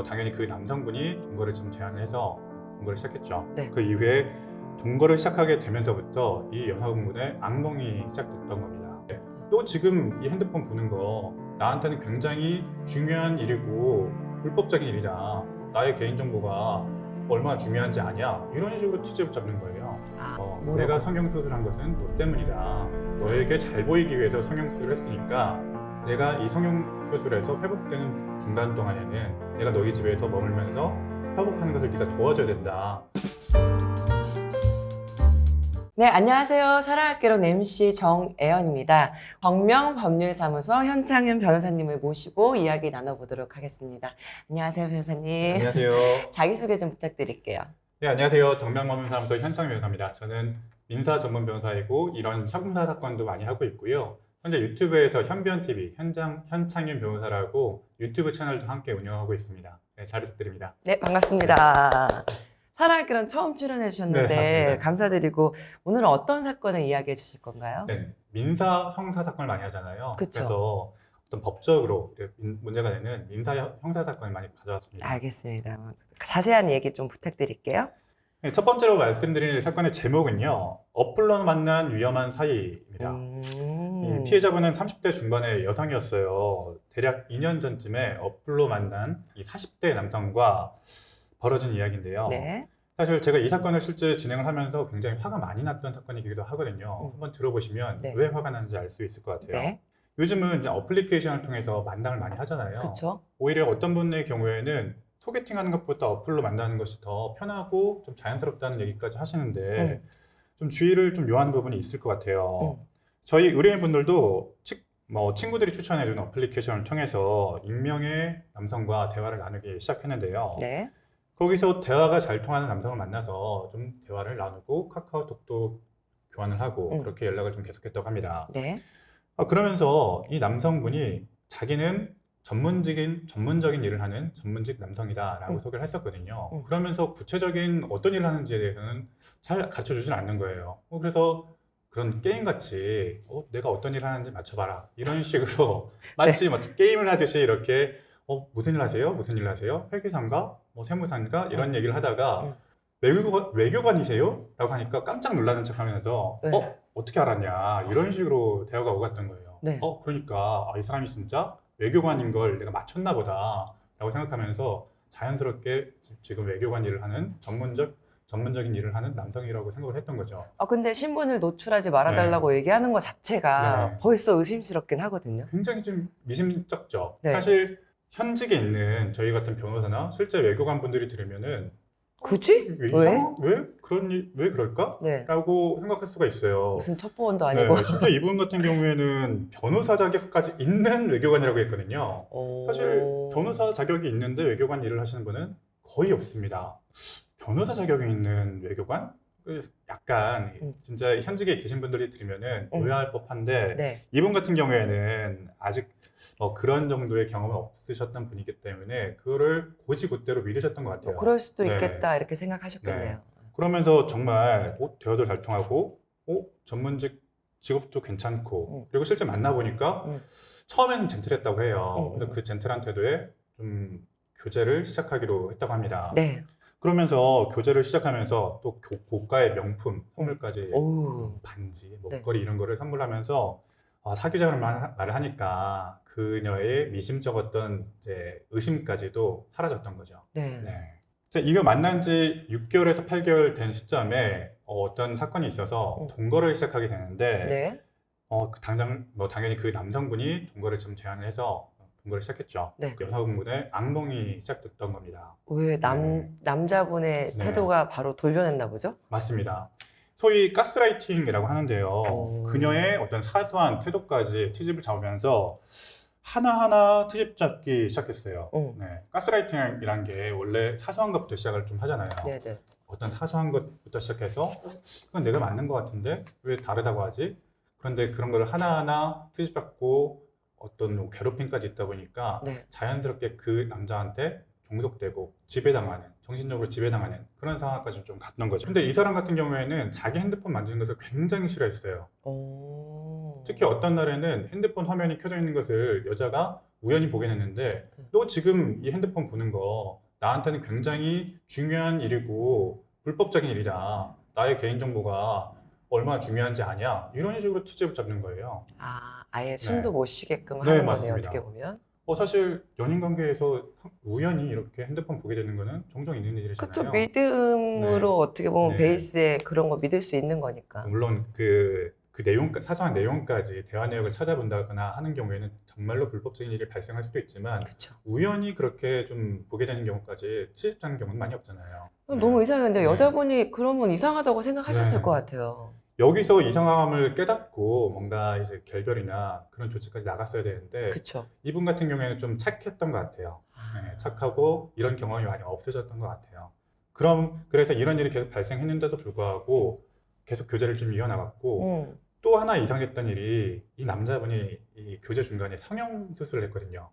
당연히 그 남성분이 동거를 좀 제안을 해서 동거를 시작했죠. 네. 그 이후에 동거를 시작하게 되면서부터 이 여성분의 악몽이 시작됐던 겁니다. 또 지금 이 핸드폰 보는 거 나한테는 굉장히 중요한 일이고 불법적인 일이다. 나의 개인정보가 얼마나 중요한지 아냐? 이런 식으로 트집을 잡는 거예요. 뭐라고? 내가 성형수술한 것은 너 때문이다. 너에게 잘 보이기 위해서 성형수술을 했으니까 내가 이 성형수술에서 회복되는 중간 동안에는 내가 너희 집에서 머물면서 회복하는 것을 네가 도와줘야 된다. 네, 안녕하세요. 사랑학개론 MC 정애연입니다. 광명법률사무소 현창윤 변호사님을 모시고 이야기 나눠보도록 하겠습니다. 안녕하세요, 변호사님. 안녕하세요. 자기소개 좀 부탁드릴게요. 네, 안녕하세요. 덕명법률사무소 현창윤 변호사입니다. 저는 민사 전문 변호사이고 이런 형사 사건도 많이 하고 있고요. 현재 유튜브에서 현변TV, 현창윤 변호사라고 유튜브 채널도 함께 운영하고 있습니다. 네, 잘 부탁드립니다. 네, 반갑습니다. 사랑학개론 처음 출연해 주셨는데 네, 맞습니다. 감사드리고 오늘은 어떤 사건을 이야기해 주실 건가요? 네, 민사 형사 사건을 많이 하잖아요. 그쵸. 그래서 어떤 법적으로 문제가 되는 민사 형사 사건을 많이 가져왔습니다. 알겠습니다. 자세한 얘기 좀 부탁드릴게요. 네, 첫 번째로 말씀드릴 사건의 제목은요. 어플로 만난 위험한 사이입니다. 이 피해자분은 30대 중반의 여성이었어요. 대략 2년 전쯤에 어플로 만난 이 40대 남성과 벌어진 이야기인데요. 네. 사실 제가 이 사건을 실제 진행을 하면서 굉장히 화가 많이 났던 사건이기도 하거든요. 한번 들어보시면 네. 왜 화가 나는지 알 수 있을 것 같아요. 네. 요즘은 이제 어플리케이션을 통해서 만남을 많이 하잖아요. 그렇죠. 오히려 어떤 분의 경우에는 소개팅하는 것보다 어플로 만나는 것이 더 편하고 좀 자연스럽다는 얘기까지 하시는데 좀 주의를 좀 요하는 부분이 있을 것 같아요. 저희 의뢰인분들도 친구들이 추천해준 어플리케이션을 통해서 익명의 남성과 대화를 나누기 시작했는데요. 네. 거기서 대화가 잘 통하는 남성을 만나서 좀 대화를 나누고 카카오톡도 교환을 하고 그렇게 연락을 좀 계속했다고 합니다. 네. 그러면서 이 남성분이 자기는 전문적인 일을 하는 전문직 남성이다라고 소개를 했었거든요. 그러면서 구체적인 어떤 일을 하는지에 대해서는 잘 가르쳐 주진 않는 거예요. 그래서 그런 게임같이 내가 어떤 일을 하는지 맞춰봐라 이런 식으로 마치 게임을 하듯이 이렇게 무슨 일 하세요? 무슨 일 하세요? 회계사인가? 세무사인가? 이런 얘기를 하다가 외교관이세요? 라고 하니까 깜짝 놀라는 척 하면서 네. 어떻게 알았냐 이런 식으로 대화가 오갔던 거예요. 네. 그러니까 이 사람이 진짜 외교관인 걸 내가 맞췄나 보다 라고 생각하면서 자연스럽게 지금 외교관 일을 하는 전문적인 일을 하는 남성이라고 생각을 했던 거죠. 근데 신분을 노출하지 말아달라고 얘기하는 것 자체가 네. 벌써 의심스럽긴 하거든요. 굉장히 좀 미심쩍죠. 네. 사실 현직에 있는 저희 같은 변호사나 실제 외교관 분들이 들으면은 굳이? 왜? 왜 그럴까? 네. 라고 생각할 수가 있어요. 무슨 첩보원도 아니고. 네, 심지어 이분 같은 경우에는 변호사 자격까지 있는 외교관이라고 했거든요. 사실 변호사 자격이 있는데 외교관 일을 하시는 분은 거의 없습니다. 변호사 자격이 있는 외교관? 약간 진짜 현직에 계신 분들이 들으면은 의아할 법한데 네. 이분 같은 경우에는 아직 그런 정도의 경험은 없으셨던 분이기 때문에 그거를 곧이곧대로 믿으셨던 것 같아요. 그럴 수도 네. 있겠다 이렇게 생각하셨겠네요. 네. 그러면서 정말 대화도 잘 통하고 전문직 직업도 괜찮고 그리고 실제 만나보니까 처음에는 젠틀했다고 해요. 그래서 그 젠틀한 태도에 좀 교제를 시작하기로 했다고 합니다. 네. 그러면서 교제를 시작하면서 또 고가의 명품 선물까지 오. 반지, 목걸이 이런 거를 선물하면서 사귀자는 말을 하니까 그녀의 미심쩍었던 이제 의심까지도 사라졌던 거죠. 네. 네. 이거 만난 지 6개월에서 8개월 된 시점에 어떤 사건이 있어서 동거를 시작하게 되는데 네. 당연히 그 남성분이 동거를 좀 제안을 해서 동거를 시작했죠. 네. 그 여성분의 악몽이 시작됐던 겁니다. 왜 남자분의 네. 태도가 바로 돌변했나 보죠? 맞습니다. 소위 가스라이팅이라고 하는데요. 그녀의 어떤 사소한 태도까지 트집을 잡으면서 하나하나 트집 잡기 시작했어요. 네. 가스라이팅이란 게 원래 사소한 것부터 시작을 좀 하잖아요. 네네. 어떤 사소한 것부터 시작해서 이건 내가 맞는 것 같은데 왜 다르다고 하지? 그런데 그런 걸 하나하나 트집 잡고 어떤 괴롭힘까지 있다 보니까 네. 자연스럽게 그 남자한테 종속되고 정신적으로 지배당하는 그런 상황까지 좀 갔던 거죠. 근데 이 사람 같은 경우에는 자기 핸드폰 만지는 것을 굉장히 싫어했어요. 특히 어떤 날에는 핸드폰 화면이 켜져 있는 것을 여자가 우연히 보게 됐는데 너 지금 이 핸드폰 보는 거 나한테는 굉장히 중요한 일이고 불법적인 일이다. 나의 개인정보가 얼마나 중요한지 아냐? 이런 식으로 트집을 잡는 거예요. 아예 숨도 못 쉬게끔 네, 하는 거네요. 맞습니다. 어떻게 보면. 사실 연인 관계에서 우연히 이렇게 핸드폰 보게 되는 거는 종종 있는 그쵸. 일이잖아요. 믿음으로 네. 어떻게 보면 네. 베이스에 그런 거 믿을 수 있는 거니까. 물론 그 내용, 사소한 내용까지 대화 내역을 찾아본다거나 하는 경우에는 정말로 불법적인 일이 발생할 수도 있지만 그쵸. 우연히 그렇게 좀 보게 되는 경우까지 치집하는 경우는 많이 없잖아요. 너무 이상한데 네. 여자분이 그러면 이상하다고 생각하셨을 네. 것 같아요. 여기서 이상함을 깨닫고 뭔가 이제 결별이나 그런 조치까지 나갔어야 되는데 그쵸. 이분 같은 경우에는 좀 착했던 것 같아요. 네, 착하고 이런 경험이 많이 없어졌던 것 같아요. 그래서 이런 일이 계속 발생했는데도 불구하고 계속 교제를 좀 이어나갔고 또 하나 이상했던 일이 이 남자분이 이 교제 중간에 성형수술을 했거든요.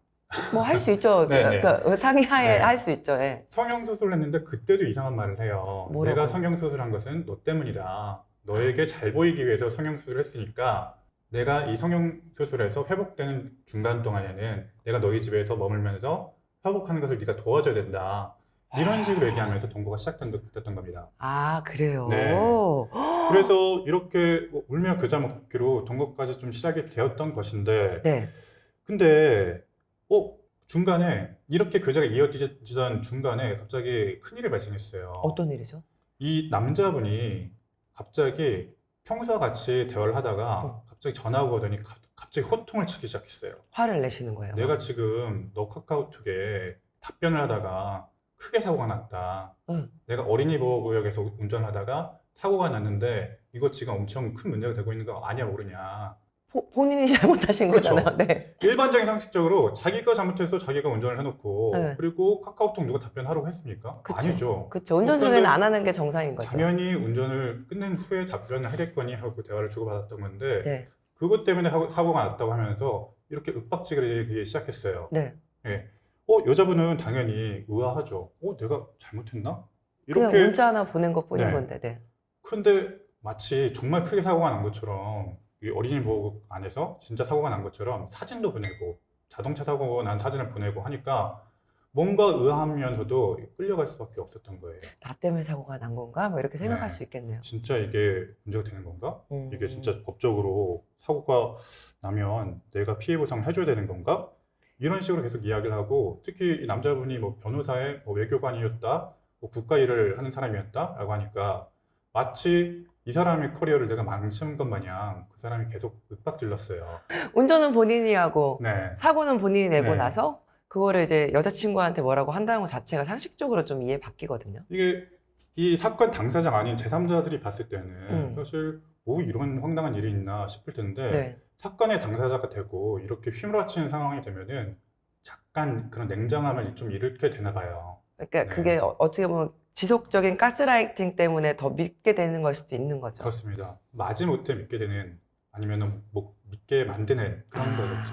뭐 할 수 있죠. 네, 네. 그러니까 상의하에 네. 할 수 있죠. 예. 성형수술을 했는데 그때도 이상한 말을 해요. 뭐라고요? 내가 성형수술한 것은 너 때문이다. 너에게 잘 보이기 위해서 성형수술을 했으니까 내가 이 성형수술에서 회복되는 중간 동안에는 내가 너희 집에서 머물면서 회복하는 것을 네가 도와줘야 된다. 이런 식으로 얘기하면서 동거가 시작됐던 겁니다. 그래요? 네. 그래서 이렇게 울며 겨자 먹기로 동거까지 좀 시작이 되었던 것인데 네. 근데 중간에 이렇게 교제가 이어지던 중간에 갑자기 큰일이 발생했어요. 어떤 일이죠? 이 남자분이 갑자기 평소와 같이 대화를 하다가 갑자기 전화가 오더니 갑자기 호통을 치기 시작했어요. 화를 내시는 거예요? 내가 지금 너 카카오톡에 답변을 하다가 크게 사고가 났다. 내가 어린이 보호구역에서 운전하다가 사고가 났는데 이거 지금 엄청 큰 문제가 되고 있는 거 아냐 모르냐. 본인이 잘못하신 그렇죠. 거잖아요. 네. 일반적인 상식적으로 자기가 잘못해서 자기가 운전을 해놓고 네. 그리고 카카오톡 누가 답변하라고 했습니까? 그쵸. 아니죠. 그렇죠. 운전 그런데 중에는 안 하는 게 정상인 거죠. 당연히 운전을 끝낸 후에 답변을 하겠거니 하고 대화를 주고받았던 건데 네. 그것 때문에 사고가 났다고 하면서 이렇게 윽박지르기 시작했어요. 네. 예. 여자분은 당연히 의아하죠. 내가 잘못했나? 그냥 이렇게 문자 하나 보낸 것 뿐인 네. 건데. 네. 그런데 마치 정말 크게 사고가 난 것처럼 이 어린이 보호구 안에서 진짜 사고가 난 것처럼 사진도 보내고 자동차 사고 난 사진을 보내고 하니까 뭔가 의아하면서도 끌려갈 수밖에 없었던 거예요. 나 때문에 사고가 난 건가? 뭐 이렇게 생각할 네. 수 있겠네요. 진짜 이게 문제가 되는 건가? 이게 진짜 법적으로 사고가 나면 내가 피해 보상을 해줘야 되는 건가? 이런 식으로 계속 이야기를 하고 특히 이 남자분이 뭐 변호사의 외교관이었다, 뭐 국가 일을 하는 사람이었다라고 하니까 마치 이 사람의 커리어를 내가 망친 것 마냥 그 사람이 계속 윽박질렀어요. 운전은 본인이 하고 네. 사고는 본인이 내고 네. 나서 그거를 이제 여자친구한테 뭐라고 한다는 것 자체가 상식적으로 좀 이해 바뀌거든요. 이게 이 사건 당사자가 아닌 제3자들이 봤을 때는 사실 뭐 이런 황당한 일이 있나 싶을 텐데 네. 사건의 당사자가 되고 이렇게 휘몰아치는 상황이 되면은 잠깐 그런 냉정함을 좀 잃게 되나 봐요. 그러니까 네. 그게 어떻게 보면 지속적인 가스라이팅 때문에 더 믿게 되는 걸 수도 있는 거죠. 그렇습니다. 마지못해 믿게 되는 아니면은 뭐 믿게 만드는 그런 거겠죠.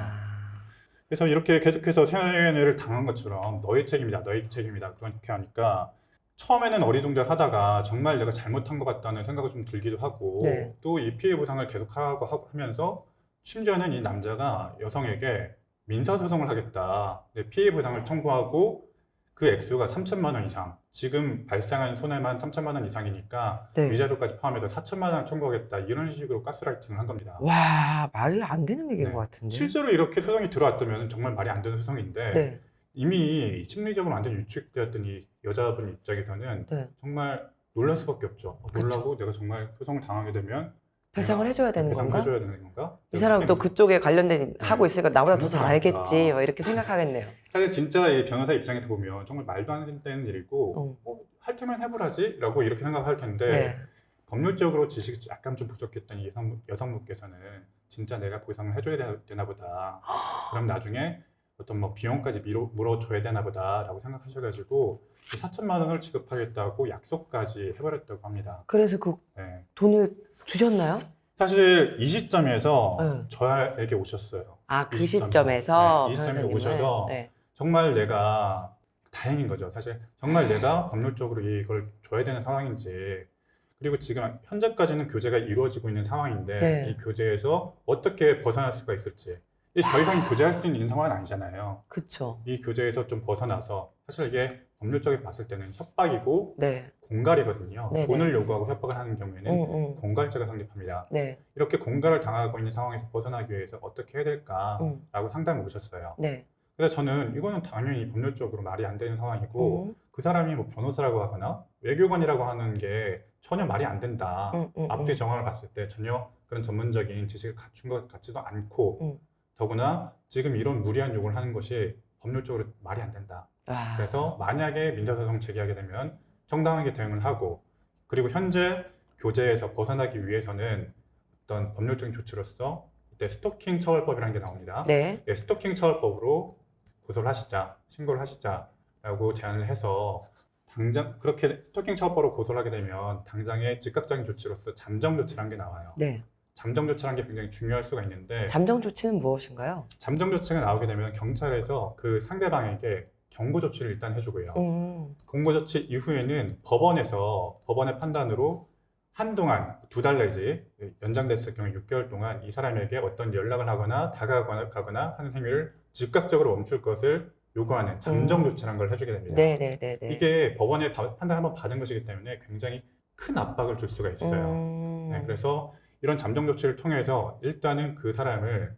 그래서 이렇게 계속해서 세뇌를 당한 것처럼 너의 책임이다, 너의 책임이다 그렇게 하니까 처음에는 어리둥절하다가 정말 내가 잘못한 것 같다는 생각이 좀 들기도 하고 네. 또 이 피해 보상을 계속 하면서 심지어는 이 남자가 여성에게 민사소송을 하겠다. 피해 보상을 청구하고 그 액수가 3천만 원 이상. 지금 발생한 손해만 3천만 원 이상이니까 네. 위자료까지 포함해서 4천만 원을 청구하겠다. 이런 식으로 가스라이팅을 한 겁니다. 와, 말이 안 되는 얘기인 네. 것 같은데. 실제로 이렇게 소송이 들어왔다면 정말 말이 안 되는 소송인데 네. 이미 심리적으로 완전 유축되었던 이 여자분 입장에서는 네. 정말 놀랄 수밖에 없죠. 그쵸. 놀라고 내가 정말 소송을 당하게 되면 배상을 내가 해줘야 되는 배상을 건가? 해줘야 되는 건가? 이 사람은 또 그쪽에 관련된 하고 있으니까 나보다 더 잘 잘못을 알겠지. 하니까. 뭐 이렇게 생각하겠네요. 사실 진짜 이 변호사 입장에서 보면 정말 말도 안 되는 일이고 할 테면 해보라지라고 이렇게 생각할 텐데 네. 법률적으로 지식이 약간 좀 부족했던 이 여성분께서는 진짜 내가 보상을 해줘야 되나 보다. 그럼 나중에 어떤 뭐 비용까지 물어줘야 되나 보다라고 생각하셔가지고 4천만 원을 지급하겠다고 약속까지 해버렸다고 합니다. 그래서 그 네. 돈을 주셨나요? 사실 이 시점에서 네. 저에게 오셨어요. 아, 그 이 시점에서 네, 이 시점에 변호사님은? 오셔서 네. 정말 내가 다행인 거죠. 사실 정말 내가 법률적으로 이걸 줘야 되는 상황인지 그리고 지금 현재까지는 교제가 이루어지고 있는 상황인데 네. 이 교제에서 어떻게 벗어날 수가 있을지 더 이상 교제할 수 있는 상황은 아니잖아요. 그쵸. 이 교제에서 좀 벗어나서 사실 이게 법률적으로 봤을 때는 협박이고 네. 공갈이거든요. 네네. 돈을 요구하고 협박을 하는 경우에는 응. 공갈죄가 성립합니다. 네. 이렇게 공갈을 당하고 있는 상황에서 벗어나기 위해서 어떻게 해야 될까라고 상담을 오셨어요. 네. 그래서 저는 이거는 당연히 법률적으로 말이 안 되는 상황이고 그 사람이 뭐 변호사라고 하거나 외교관이라고 하는 게 전혀 말이 안 된다. 앞뒤 정황을 봤을 때 전혀 그런 전문적인 지식을 갖춘 것 같지도 않고 더구나 지금 이런 무리한 요구를 하는 것이 법률적으로 말이 안 된다. 와. 그래서 만약에 민사소송 제기하게 되면 정당하게 대응을 하고 그리고 현재 교제에서 벗어나기 위해서는 어떤 법률적인 조치로서 이때 스토킹 처벌법이라는 게 나옵니다. 네. 예, 스토킹 처벌법으로 고소를 하시자, 신고를 하시자라고 제안을 해서 당장 그렇게 스토킹 처벌법으로 고소를 하게 되면 당장의 즉각적인 조치로서 잠정 조치라는 게 나와요. 네. 잠정 조치라는 게 굉장히 중요할 수가 있는데 잠정 조치는 무엇인가요? 잠정 조치가 나오게 되면 경찰에서 그 상대방에게 경고 조치를 일단 해주고요. 경고 조치 이후에는 법원의 판단으로 한동안 2달 내지 연장됐을 경우 6개월 동안 이 사람에게 어떤 연락을 하거나 다가가거나 하는 행위를 즉각적으로 멈출 것을 요구하는 잠정 조치라는 걸 해주게 됩니다. 네네네네. 이게 법원의 판단을 한번 받은 것이기 때문에 굉장히 큰 압박을 줄 수가 있어요. 네, 그래서 이런 잠정 조치를 통해서 일단은 그 사람을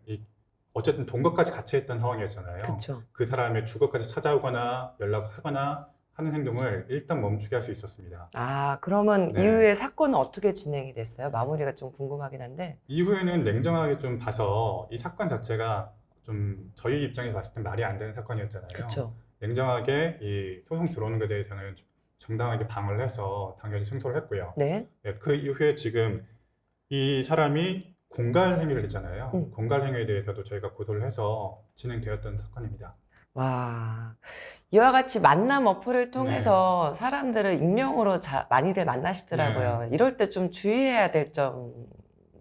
어쨌든 동거까지 같이 했던 상황이었잖아요. 그쵸. 그 사람의 주거까지 찾아오거나 연락하거나 하는 행동을 일단 멈추게 할 수 있었습니다. 아, 그러면 네. 이후에 사건은 어떻게 진행이 됐어요? 마무리가 좀 궁금하긴 한데. 이후에는 냉정하게 좀 봐서 이 사건 자체가 좀 저희 입장에서 봤을 때 말이 안 되는 사건이었잖아요. 그쵸. 냉정하게 이 소송 들어오는 것에 대해서는 정당하게 방어를 해서 당연히 승소를 했고요. 네. 네, 그 이후에 지금 이 사람이 공갈 행위를 했잖아요. 공갈 행위에 대해서도 저희가 고소를 해서 진행되었던 사건입니다. 와, 이와 같이 만남 어플을 통해서 사람들을 익명으로 많이들 만나시더라고요. 이럴 때 좀 주의해야 될 점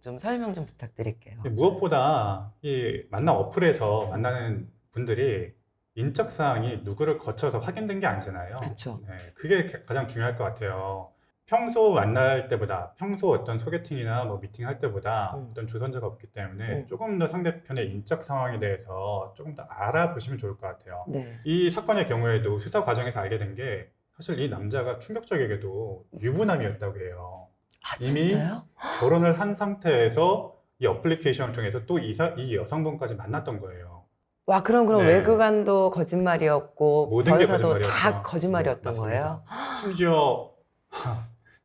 좀 설명 좀 부탁드릴게요. 무엇보다 이 만남 어플에서 만나는 분들이 인적 사항이 누구를 거쳐서 확인된 게 아니잖아요. 그쵸. 네, 그게 가장 중요할 것 같아요. 평소 만날 때보다, 평소 어떤 소개팅이나 뭐 미팅할 때보다 어떤 주선자가 없기 때문에 조금 더 상대편의 인적 상황에 대해서 조금 더 알아보시면 좋을 것 같아요. 네. 이 사건의 경우에도 수사 과정에서 알게 된 게 사실 이 남자가 충격적이게도 유부남이었다고 해요. 아, 이미 진짜요? 결혼을 한 상태에서 이 어플리케이션을 통해서 또 이 여성분까지 만났던 거예요. 와, 그럼 네. 외교관도 거짓말이었고 모든 게 변호사도 다 거짓말이었죠. 거짓말이었던 네, 거예요? 심지어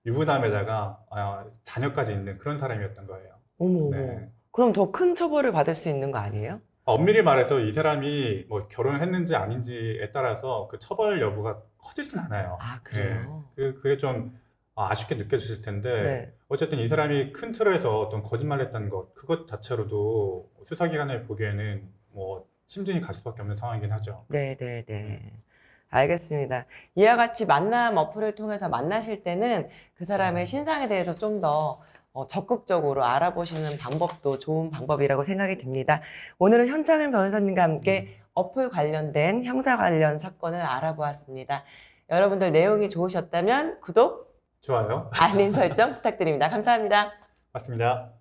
유부남에다가 자녀까지 있는 그런 사람이었던 거예요. 어머, 네. 그럼 더 큰 처벌을 받을 수 있는 거 아니에요? 엄밀히 말해서 이 사람이 뭐 결혼을 했는지 아닌지에 따라서 그 처벌 여부가 커지진 않아요. 아, 그래요? 그게 좀 아쉽게 느껴지실 텐데 네. 어쨌든 이 사람이 큰 틀에서 어떤 거짓말을 했다는 것 그것 자체로도 수사기관에 보기에는 뭐 심증이 갈 수밖에 없는 상황이긴 하죠. 네네네. 알겠습니다. 이와 같이 만남 어플을 통해서 만나실 때는 그 사람의 신상에 대해서 좀 더 적극적으로 알아보시는 방법도 좋은 방법이라고 생각이 듭니다. 오늘은 현창은 변호사님과 함께 어플 관련된 형사 관련 사건을 알아보았습니다. 여러분들 내용이 좋으셨다면 구독, 좋아요. 알림 설정 부탁드립니다. 감사합니다. 맞습니다.